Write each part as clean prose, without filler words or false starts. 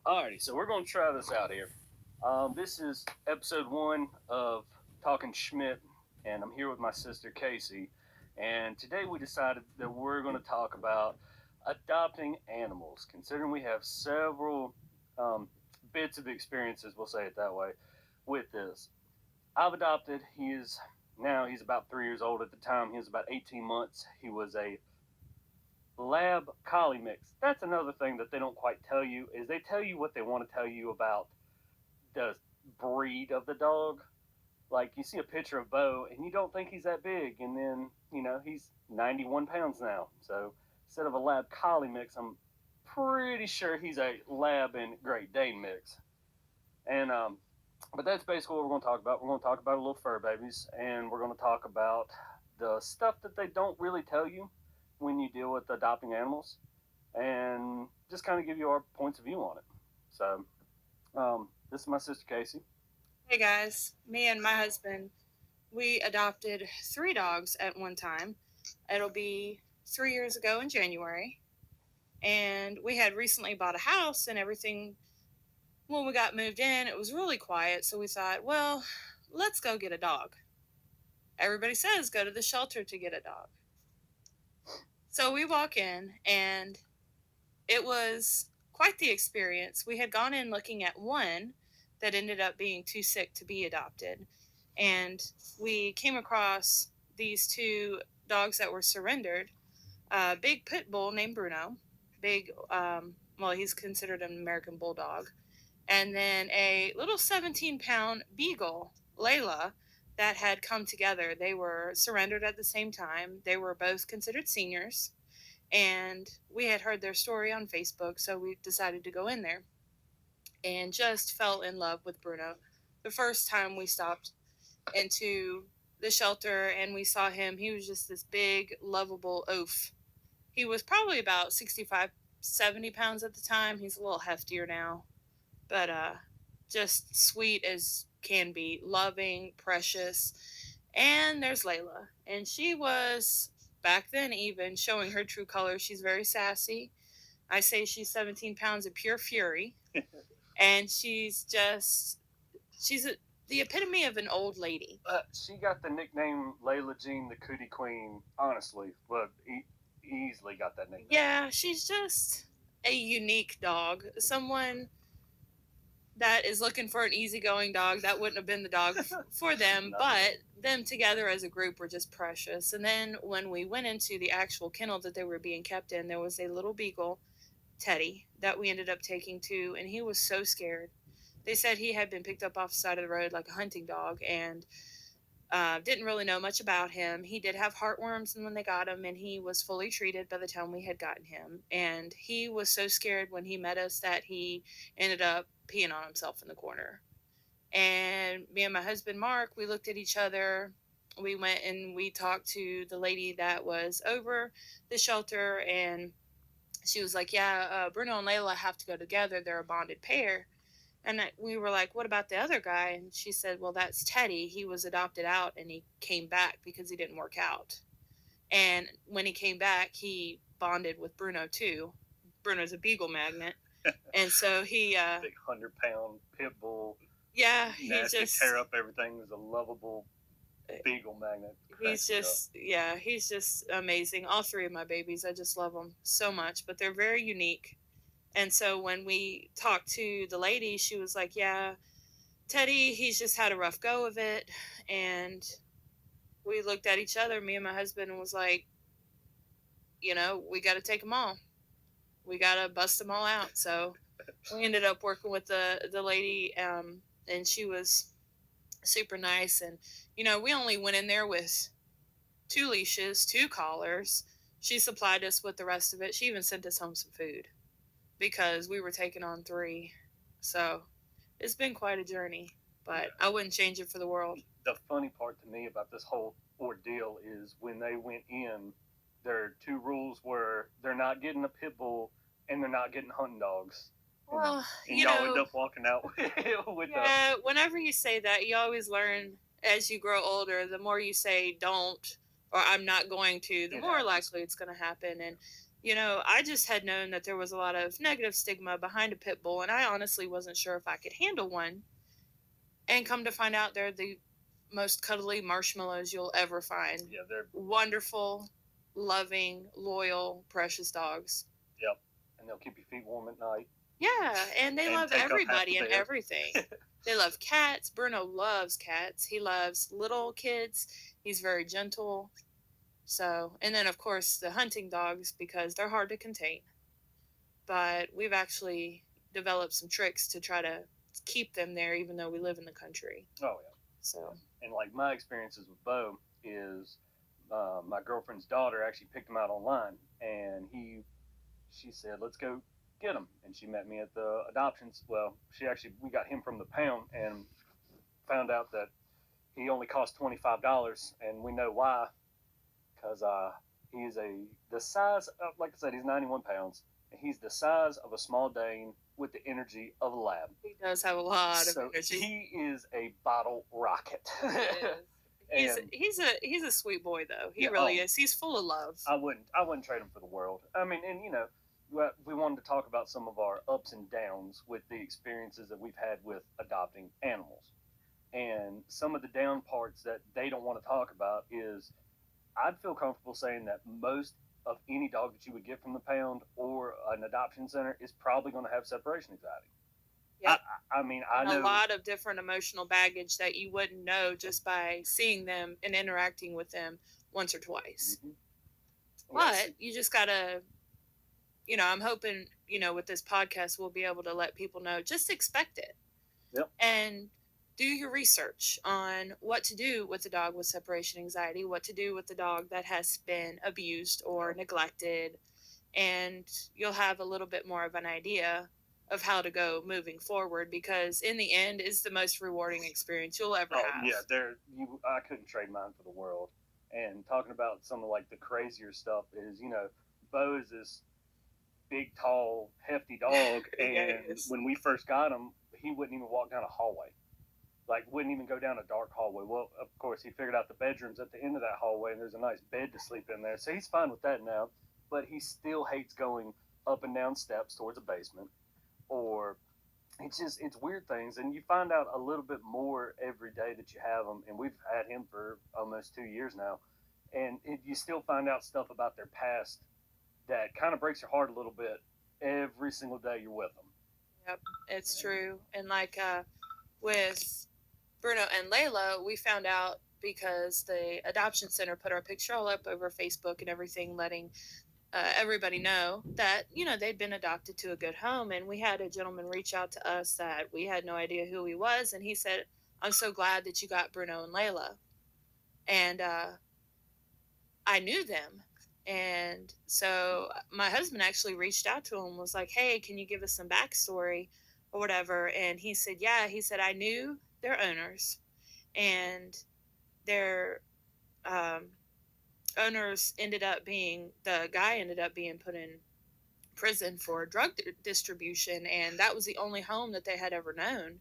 Alrighty, so we're going to try this out here. This is episode 1 of Talking Schmidt, and I'm here with my sister Casey. And today we decided that we're going to talk about adopting animals, considering we have several um, bits of experiences, we'll say it that way, with this. I've adopted, he's about 3 years old. At the time, he was about 18 months. He was a lab collie mix. That's another thing that they don't quite tell you is they tell you what they want to tell you about the breed of the dog. Like you see a picture of Bo and you don't think he's that big, and then he's 91 pounds now. So instead of a lab collie mix, I'm pretty sure he's a lab and Great Dane mix. And but that's basically what we're going to talk about. We're going to talk about little fur babies, and we're going to talk about the stuff that they don't really tell you when you deal with adopting animals, and just kind of give you our points of view on it. So, this is my sister Casey. Hey guys, me and my husband, we adopted three dogs at one time. It'll be 3 years ago in January. And we had recently bought a house and everything. When we got moved in, it was really quiet. So we thought, well, let's go get a dog. Everybody says go to the shelter to get a dog. So we walk in and it was quite the experience. We had gone in looking at one that ended up being too sick to be adopted. And we came across these two dogs that were surrendered. A big pit bull named Bruno, big, well, he's considered an American bulldog. And then a little 17-pound beagle, Layla, that had come together. They were surrendered at the same time. They were both considered seniors. And we had heard their story on Facebook, so we decided to go in there and just fell in love with Bruno. The first time we stopped into the shelter and we saw him, he was just this big, lovable oaf. He was probably about 65, 70 pounds at the time. He's a little heftier now, but just sweet as can be, loving, precious. And there's Layla. And she was, back then even, showing her true colors. She's very sassy. I say she's 17 pounds of pure fury. And she's the epitome of an old lady. She got the nickname Layla Jean the Cootie Queen. Honestly, but easily got that nickname. Yeah, she's just a unique dog. Someone that is looking for an easygoing dog, that wouldn't have been the dog for them, No. but them together as a group were just precious. And then when we went into the actual kennel that they were being kept in, there was a little beagle, Teddy, that we ended up taking to, and he was so scared. They said he had been picked up off the side of the road like a hunting dog, and didn't really know much about him. He did have heartworms when they got him, and he was fully treated by the time we had gotten him. And he was so scared when he met us that he ended up peeing on himself in the corner. And me and my husband, Mark, we looked at each other. We went and we talked to the lady that was over the shelter, and she was like, yeah, Bruno and Layla have to go together. They're a bonded pair. And we were like, what about the other guy? And she said, well, that's Teddy. He was adopted out and he came back because he didn't work out. And when he came back, he bonded with Bruno too. Bruno's a beagle magnet. And so he, Big 100-pound pit bull. yeah, he Nasty, just tear up everything. Is a lovable beagle magnet. he's just amazing. All three of my babies, I just love them so much, but they're very unique. And so when we talked to the lady, she was like, yeah, Teddy, he's just had a rough go of it. And we looked at each other, me and my husband, and was like, we got to take them all. We got to bust them all out. So we ended up working with the lady, and she was super nice. And, we only went in there with two leashes, two collars. She supplied us with the rest of it. She even sent us home some food because we were taking on three. So it's been quite a journey, but I wouldn't change it for the world. The funny part to me about this whole ordeal is when they went in, their two rules were they're not getting a pit bull and they're not getting hunting dogs. Well, and y'all end up walking out with yeah, whenever you say that, you always learn as you grow older, the more you say don't or I'm not going to, the more likely it's going to happen. And, I just had known that there was a lot of negative stigma behind a pit bull, and I honestly wasn't sure if I could handle one. And come to find out, they're the most cuddly marshmallows you'll ever find. Yeah, they're wonderful, loving, loyal, precious dogs. Yep, and they'll keep your feet warm at night. Yeah, and they And love take up half everybody the and bed. everything. They love cats. Bruno loves cats. He loves little kids. He's very gentle. So, and then of course the hunting dogs because they're hard to contain. But we've actually developed some tricks to try to keep them there even though we live in the country. Oh yeah. So, And like my experiences with Bo is, my girlfriend's daughter actually picked him out online, and she said, "Let's go get him." And she met me at the adoptions. Well, we got him from the pound, and found out that he only cost $25, and we know why, because he is the size of, like I said, he's 91 pounds, and he's the size of a small Dane with the energy of a lab. he does have a lot So of energy. he is a bottle rocket. He is. He's a sweet boy though. He Yeah, really is. He's full of love. I wouldn't trade him for the world. I mean, and we wanted to talk about some of our ups and downs with the experiences that we've had with adopting animals. And some of the down parts that they don't want to talk about is, I'd feel comfortable saying that most of any dog that you would get from the pound or an adoption center is probably going to have separation anxiety. Yep. I mean, and I know a lot of different emotional baggage that you wouldn't know just by seeing them and interacting with them once or twice. Mhm. But you just gotta, I'm hoping, with this podcast, we'll be able to let people know, just expect it. Yep. And do your research on what to do with the dog with separation anxiety, what to do with the dog that has been abused or neglected. And you'll have a little bit more of an idea of how to go moving forward, because in the end it's the most rewarding experience you'll ever have. Yeah, I couldn't trade mine for the world. And talking about some of like the crazier stuff is, Bo is this big, tall, hefty dog, and Yes. when we first got him, he wouldn't even walk down a hallway. Like, wouldn't even go down a dark hallway. Well, of course, he figured out the bedroom's at the end of that hallway, and there's a nice bed to sleep in there, so he's fine with that now. But he still hates going up and down steps towards a basement, or it's weird things, and you find out a little bit more every day that you have them. And we've had him for almost 2 years now, and you still find out stuff about their past that kind of breaks your heart a little bit every single day you're with them. Yep, it's true. And like with Bruno and Layla, we found out because the adoption center put our picture all up over Facebook and everything, letting everybody know that they'd been adopted to a good home. And we had a gentleman reach out to us that we had no idea who he was, and he said, "I'm so glad that you got Bruno and Layla." And I knew them. And so my husband actually reached out to him, was like, "Hey, can you give us some backstory or whatever?" And he said, "Yeah." He said, "I knew their owners, and their owners the guy ended up being put in prison for drug distribution, and that was the only home that they had ever known.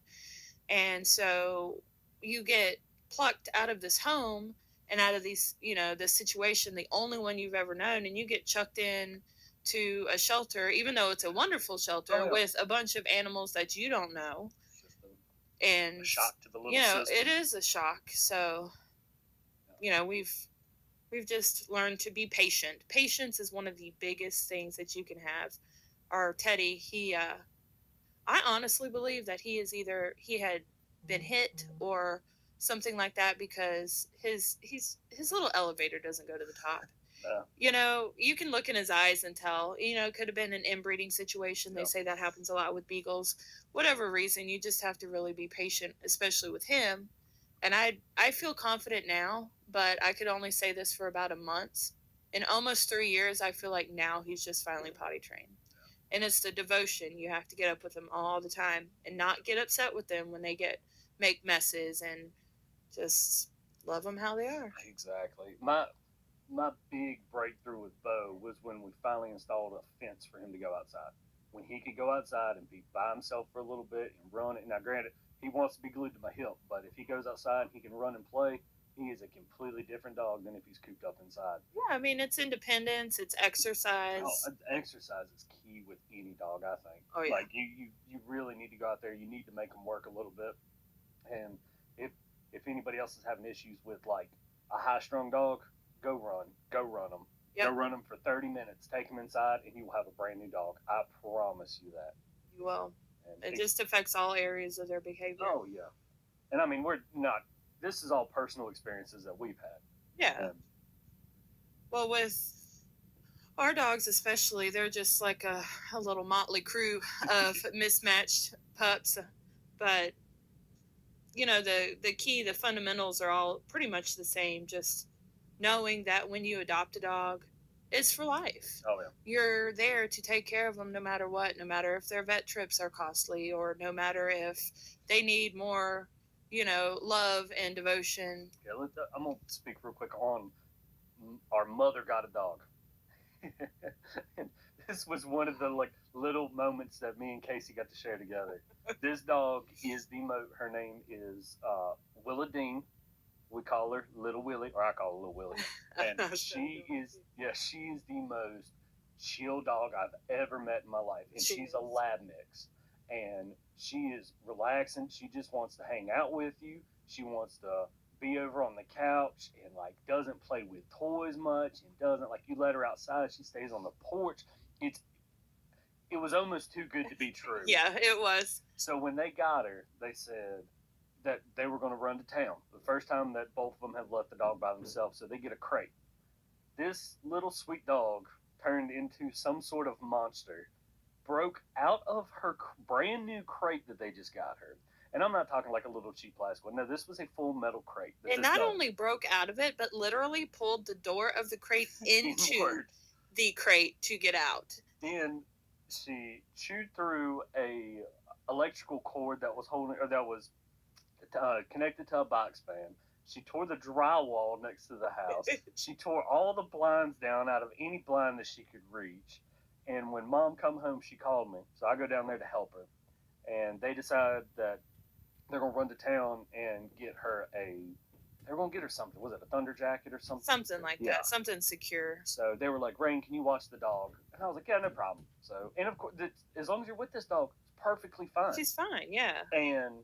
And so you get plucked out of this home and out of this situation, the only one you've ever known, and you get chucked in to a shelter, even though it's a wonderful shelter with a bunch of animals that you don't know. And a shock to the little system. It is a shock. So we've just learned to be patient. Patience is one of the biggest things that you can have. Our Teddy, I honestly believe that he had been hit or something like that, because his little elevator doesn't go to the top. You can look in his eyes and tell. It could have been an inbreeding situation. They say that happens a lot with beagles. Whatever reason, you just have to really be patient, especially with him. And I feel confident now, but I could only say this for about a month. In almost 3 years, I feel like now he's just finally potty trained. And it's the devotion. You have to get up with them all the time and not get upset with them when they make messes, and just love them how they are. Exactly. My big breakthrough with Bo was when we finally installed a fence for him to go outside. When he could go outside and be by himself for a little bit and run it. Now, granted, he wants to be glued to my hip, but if he goes outside, he can run and play. he is a completely different dog than if he's cooped up inside. Yeah, I mean, it's independence, it's Oh, exercise. exercise is key with any dog, I think. Oh, yeah. Like you really need to go out there. You need to make them work a little bit. And if anybody else is having issues with like a high strung dog, go run them. Yep. Go run them for 30 minutes. Take them inside, and you will have a brand new dog. I promise you that. You will. And It just affects all areas of their behavior. Oh yeah, and I mean we're not. This is all personal experiences that we've had. Yeah. Well, with our dogs especially, they're just like a little motley crew of mismatched pups. But you know, the key, the fundamentals are all pretty much the same. Just knowing that when you adopt a dog, it's for life. Oh yeah. You're there to take care of them no matter what, no matter if their vet trips are costly or no matter if they need more, love and devotion. Yeah, I'm gonna speak real quick on our mother got a dog. This was one of the like little moments that me and Casey got to share together. This dog is her name is Willa Dean. We call her Little Willie, or I call her Little Willie. And she is the most chill dog I've ever met in my life. And she's a lab mix. And she is relaxing. She just wants to hang out with you. She wants to be over on the couch and like doesn't play with toys much and doesn't like you let her outside, she stays on the porch. It was almost too good to be true. Yeah, it was. So when they got her, they said that they were going to run to town. The first time that both of them have left the dog by themselves, so they get a crate. This little sweet dog turned into some sort of monster, broke out of her brand new crate that they just got her. And I'm not talking like a little cheap plastic one. No, this was a full metal crate. And not only broke out of it, but literally pulled the door of the crate into the crate to get out. Then she chewed through a electrical cord that was connected to a box fan. She tore the drywall next to the house. She tore all the blinds down out of any blind that she could reach. And when Mom come home, she called me. So I go down there to help her. And they decided that they're going to run to town and get her they're going to get her something. Was it a thunder jacket or something? Something like that. Something secure. So they were like, Rain, can you watch the dog? And I was like, yeah, no problem. So, and of course, as long as you're with this dog, it's perfectly fine. She's fine, yeah. And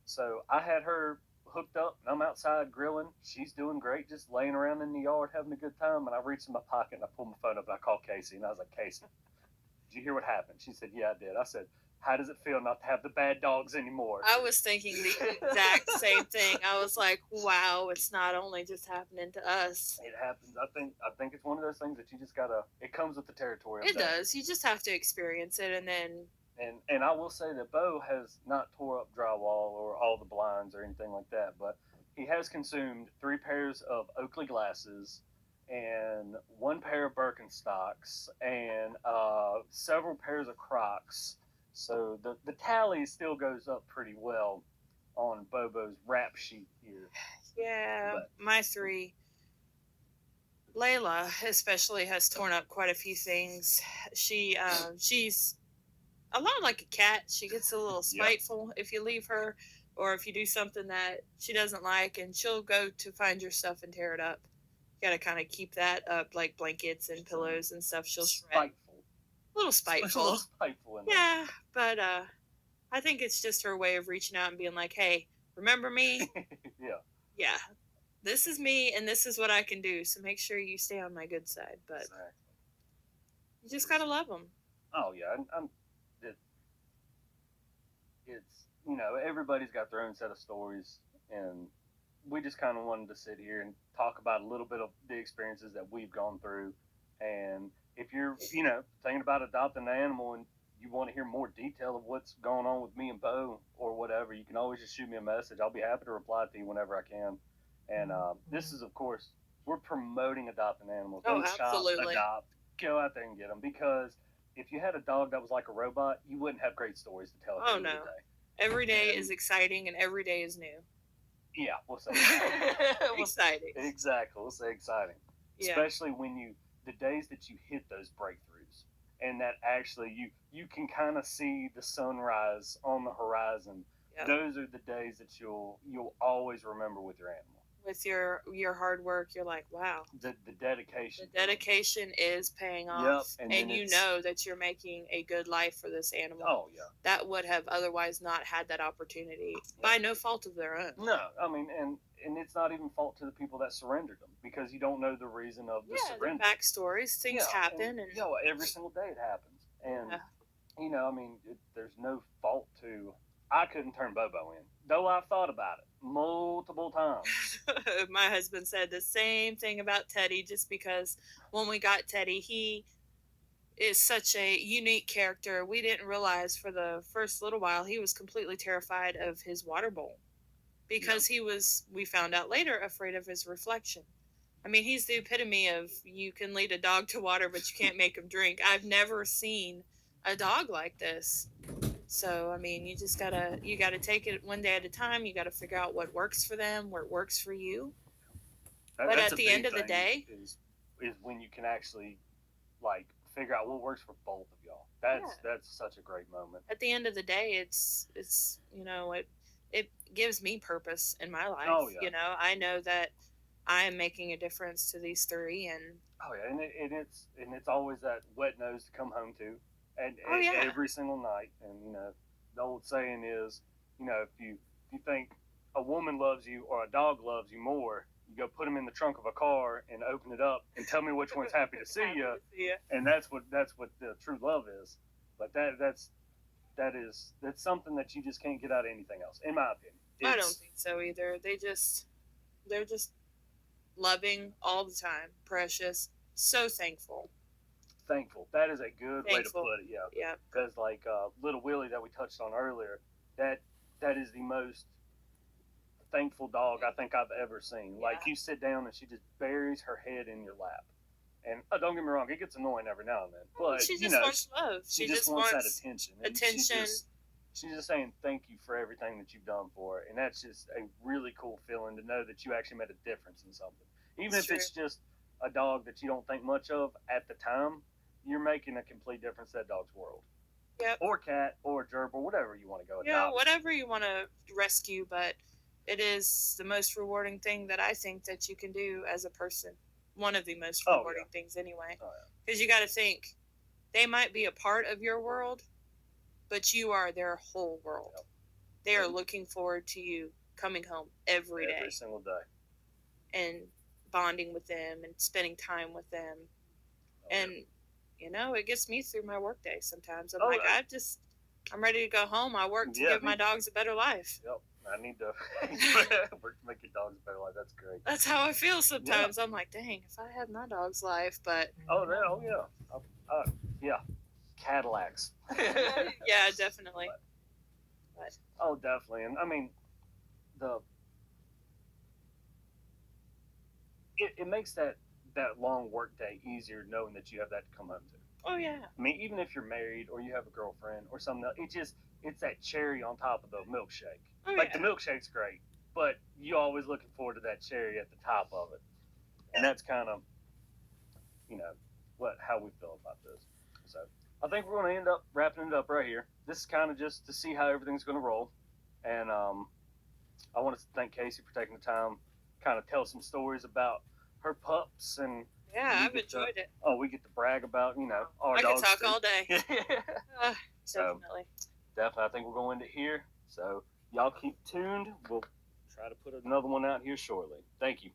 so I had her hooked up, and I'm outside grilling. She's doing great, just laying around in the yard having a good time. And I reached in my pocket, and I pulled my phone up, and I called Casey. And I was like, Casey, did you hear what happened? She said, yeah, I did. I said, how does it feel not to have the bad dogs anymore? I was thinking the exact same thing. I was like, wow, it's not only just happening to us. It happens. I think it's one of those things that you just gotta, it comes with the territory. It does. You just have to experience it, and then... And I will say that Bo has not tore up drywall or all the blinds or anything like that, but he has consumed 3 pairs of Oakley glasses and 1 pair of Birkenstocks and several pairs of Crocs. So the tally still goes up pretty well on Bobo's rap sheet here. Yeah, my 3. Layla especially has torn up quite a few things. She's a lot like a cat. She gets a little spiteful if you leave her or if you do something that she doesn't like, and she'll go to find your stuff and tear it up. You got to kind of keep that up, like blankets and pillows and stuff. She'll shred. A little spiteful. Yeah, but I think it's just her way of reaching out and being like, hey, remember me? Yeah. This is me, and this is what I can do, so make sure you stay on my good side. But you just got to love them. Oh, yeah. It's, everybody's got their own set of stories, and we just kind of wanted to sit here and talk about a little bit of the experiences that we've gone through. And if you're, thinking about adopting an animal and you want to hear more detail of what's going on with me and Bo or whatever, you can always just shoot me a message. I'll be happy to reply to you whenever I can. And this is, of course, we're promoting adopting animals. Oh, absolutely. Adopt. Go out there and get them, because if you had a dog that was like a robot, you wouldn't have great stories to tell. Oh, no. Every day is exciting, and every day is new. Yeah, we'll say exciting. Exactly, we'll say exciting. Yeah. Especially when the days that you hit those breakthroughs, and that actually you can kind of see the sunrise on the horizon. Yep. Those are the days that you'll always remember with your animal. with your hard work, you're like, wow, The the dedication. dedication is paying Yep, off, and and then you it's know that you're making a good life for this animal oh yeah. that would have otherwise not had that opportunity by no fault of their own. No, I mean, and it's not even fault to the people that surrendered them because you don't know the reason of the Yeah, their surrender. backstories, things happen, and you know, every single day it happens, and yeah. you know, I mean, there's no fault to. I couldn't turn Bobo in, though I've thought about it multiple times. My husband said the same thing about Teddy, just because when we got Teddy, he is such a unique character. We didn't realize for the first little while he was completely terrified of his water bowl because he was, we found out later, afraid of his reflection. I mean, he's the epitome of you can lead a dog to water, but you can't make him drink. I've never seen a dog like this. So, I mean, you gotta take it one day at a time. You gotta figure out what works for them, what works for you. But That's at a the big end of the thing day, is when you can actually like figure out what works for both of y'all. That's such a great moment. at the end of the day, it's it gives me purpose in my life. Oh yeah. You know, I know that I am making a difference to these three, and Oh yeah, and it's always that wet nose to come home to, and oh yeah, every single night. And you know, the old saying is, you know, if you think a woman loves you or a dog loves you more, you go put them in the trunk of a car and open it up and tell me which one's happy to see you. And that's what the true love is. But that's something that you just can't get out of anything else, in my opinion. I don't think so either. They're just loving all the time, precious, so thankful. Thankful. That is a good way to Thankful. put it. Yeah. Yeah. Because like little Willie that we touched on earlier, that is the most thankful dog I think I've ever seen. Yeah. Like you sit down and she just buries her head in your lap. And don't get me wrong, it gets annoying every now and then. But she just you know, wants love. she just wants that attention. And attention. She's just saying thank you for everything that you've done for her, and that's just a really cool feeling to know that you actually made a difference in something. Even That's if it's just a dog that you don't think much of at the time, you're making a complete difference in that dog's world. Yep. Or cat, or gerbil, or whatever you want to go. Yeah, whatever you want to rescue, but it is the most rewarding thing that I think that you can do as a person. One of the most rewarding things, anyway. Because you got to think, they might be a part of your world, but you are their whole world. Yep. They are looking forward to you coming home every day. Every single day. And bonding with them and spending time with them. And, you know, it gets me through my workday sometimes. I'm I'm ready to go home. I work to give my dogs a better life. Yep. I need to work to make your dogs a better life. That's great. That's how I feel sometimes. Yeah. I'm like, dang, if I had my dog's life, but... yeah. Cadillacs. Yeah, definitely. But. Oh, definitely. And I mean, it makes that long work day easier knowing that you have that to come home to. Oh yeah. I mean, even if you're married or you have a girlfriend or something else, it's that cherry on top of the milkshake. Oh, like the milkshake's great, but you always looking forward to that cherry at the top of it, and that's kind of, you know, how we feel about this. So I think we're going to end up wrapping it up right here. This is kind of just to see how everything's going to roll, and I want to thank Kacie for taking the time, kind of tell some stories about her pups and. Yeah, I've enjoyed it. Oh, we get to brag about, you know, our dogs. I could talk too. all day. Definitely. Definitely. I think we're going to end it here. So y'all keep tuned. We'll try to put another one out here shortly. Thank you.